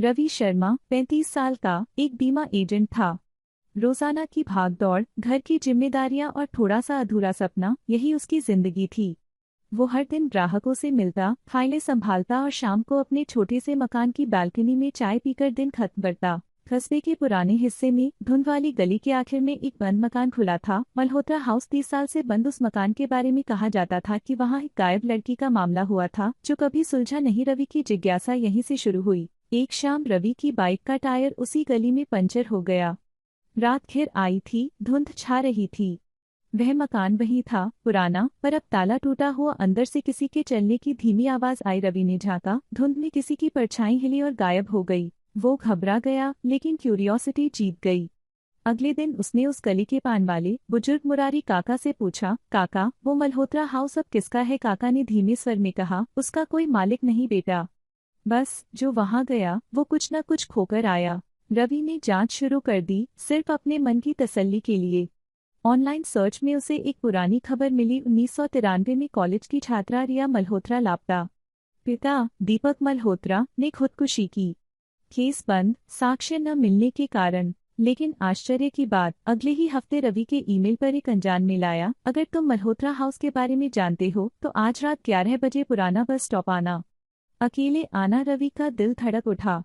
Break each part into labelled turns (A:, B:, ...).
A: रवि शर्मा 35 साल का एक बीमा एजेंट था। रोजाना की भागदौड़, घर की जिम्मेदारियां और थोड़ा सा अधूरा सपना, यही उसकी जिंदगी थी। वो हर दिन ग्राहकों से मिलता, फाइलें संभालता और शाम को अपने छोटे से मकान की बालकनी में चाय पीकर दिन खत्म करता। कस्बे के पुराने हिस्से में धुंध वाली गली के आखिर में एक बंद मकान खुला था। मल्होत्रा हाउस 30 साल से बंद उस मकान के बारे में कहा जाता था कि वहाँ एक गायब लड़की का मामला हुआ था जो कभी सुलझा नहीं। रवि की जिज्ञासा यहीं से शुरू हुई। एक शाम रवि की बाइक का टायर उसी गली में पंचर हो गया। रात घिर आई थी, धुंध छा रही थी। वह मकान वही था, पुराना, पर अब ताला टूटा हुआ। अंदर से किसी के चलने की धीमी आवाज आई। रवि ने झांका, धुंध में किसी की परछाई हिली और गायब हो गई। वो घबरा गया, लेकिन क्यूरियोसिटी जीत गई। अगले दिन उसने उस गली के पान वाले बुजुर्ग मुरारी काका से पूछा, काका, वो मल्होत्रा हाउस अब किसका है? काका ने धीमे स्वर में कहा, उसका कोई मालिक नहीं बेटा। बस जो वहां गया वो कुछ न कुछ खोकर आया। रवि ने जांच शुरू कर दी, सिर्फ अपने मन की तसल्ली के लिए। ऑनलाइन सर्च में उसे एक पुरानी खबर मिली। 1993 में कॉलेज की छात्रा रिया मल्होत्रा लापता। पिता दीपक मल्होत्रा ने खुदकुशी की। केस बंद, साक्ष्य न मिलने के कारण। लेकिन आश्चर्य की बात, अगले ही हफ्ते रवि के ईमेल पर एक अनजान मेल आया। अगर तुम मल्होत्रा हाउस के बारे में जानते हो तो आज रात 11 बजे पुराना बस स्टॉप आना। अकेले आना। रवि का दिल धड़क उठा,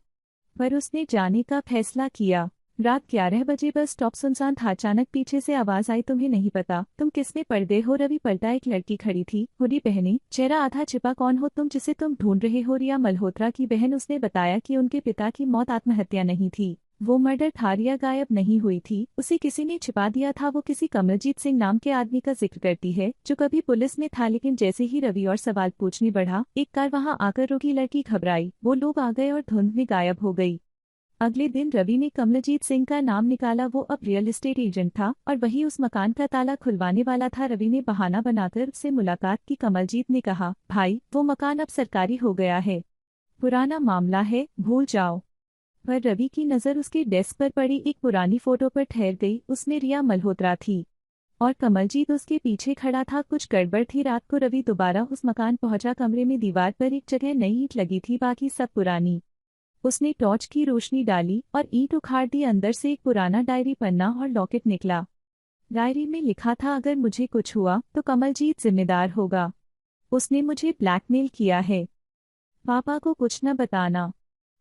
A: पर उसने जाने का फैसला किया। रात 11 बजे बस स्टॉप सुनसान था। अचानक पीछे से आवाज आई, तुम्हें नहीं पता तुम किसमें पड़े हो? रवि पलटा। एक लड़की खड़ी थी, हुडी पहने, चेहरा आधा छिपा। कौन हो तुम जिसे तुम ढूंढ रहे हो? रिया मल्होत्रा की बहन। उसने बताया कि उनके पिता की मौत आत्महत्या नहीं थी, वो मर्डर था। रिया गायब नहीं हुई थी, उसे किसी ने छिपा दिया था। वो किसी कमलजीत सिंह नाम के आदमी का जिक्र करती है जो कभी पुलिस में था। लेकिन जैसे ही रवि और सवाल पूछने बढ़ा, एक कार वहां आकर रुकी। लड़की घबराई, वो लोग आ गए और धुंध में गायब हो गई। अगले दिन रवि ने कमलजीत सिंह का नाम निकाला। वो अब रियल एस्टेट एजेंट था और वही उस मकान का ताला खुलवाने वाला था। रवि ने बहाना बनाकर उससे मुलाकात की। कमलजीत ने कहा, भाई वो मकान अब सरकारी हो गया है, पुराना मामला है, भूल जाओ। पर रवि की नज़र उसके डेस्क पर पड़ी एक पुरानी फोटो पर ठहर गई। उसमें रिया मल्होत्रा थी और कमलजीत उसके पीछे खड़ा था। कुछ गड़बड़ थी। रात को रवि दोबारा उस मकान पहुंचा। कमरे में दीवार पर एक जगह नई ईंट लगी थी, बाकी सब पुरानी। उसने टॉर्च की रोशनी डाली और ईंट उखाड़ दी। अंदर से एक पुराना डायरी पन्ना और लॉकेट निकला। डायरी में लिखा था, अगर मुझे कुछ हुआ तो कमलजीत जिम्मेदार होगा। उसने मुझे ब्लैकमेल किया है, पापा को कुछ न बताना,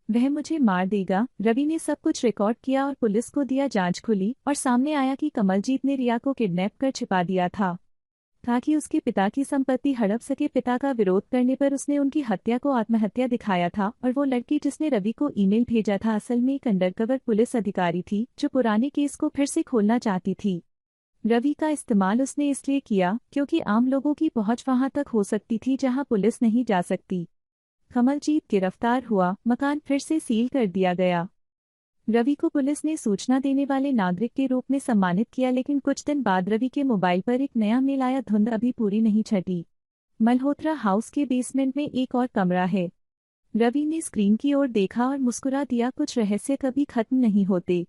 A: वह मुझे मार देगा। रवि ने सब कुछ रिकॉर्ड किया और पुलिस को दिया। जांच खुली और सामने आया कि कमलजीत ने रिया को किडनैप कर छिपा दिया था ताकि उसके पिता की संपत्ति हड़प सके। पिता का विरोध करने पर उसने उनकी हत्या को आत्महत्या दिखाया था। और वो लड़की जिसने रवि को ईमेल भेजा था असल में एक अंडरकवर पुलिस अधिकारी थी जो पुराने केस को फिर से खोलना चाहती थी। रवि का इस्तेमाल उसने इसलिए किया क्योंकि आम लोगों की पहुंच वहां तक हो सकती थी जहां पुलिस नहीं जा सकती। कमलजीत गिरफ्तार हुआ, मकान फिर से सील कर दिया गया। रवि को पुलिस ने सूचना देने वाले नागरिक के रूप में सम्मानित किया। लेकिन कुछ दिन बाद रवि के मोबाइल पर एक नया मेल आया, धुंध अभी पूरी नहीं छटी। मल्होत्रा हाउस के बेसमेंट में एक और कमरा है। रवि ने स्क्रीन की ओर देखा और मुस्कुरा दिया, कुछ रहस्य कभी खत्म नहीं होते।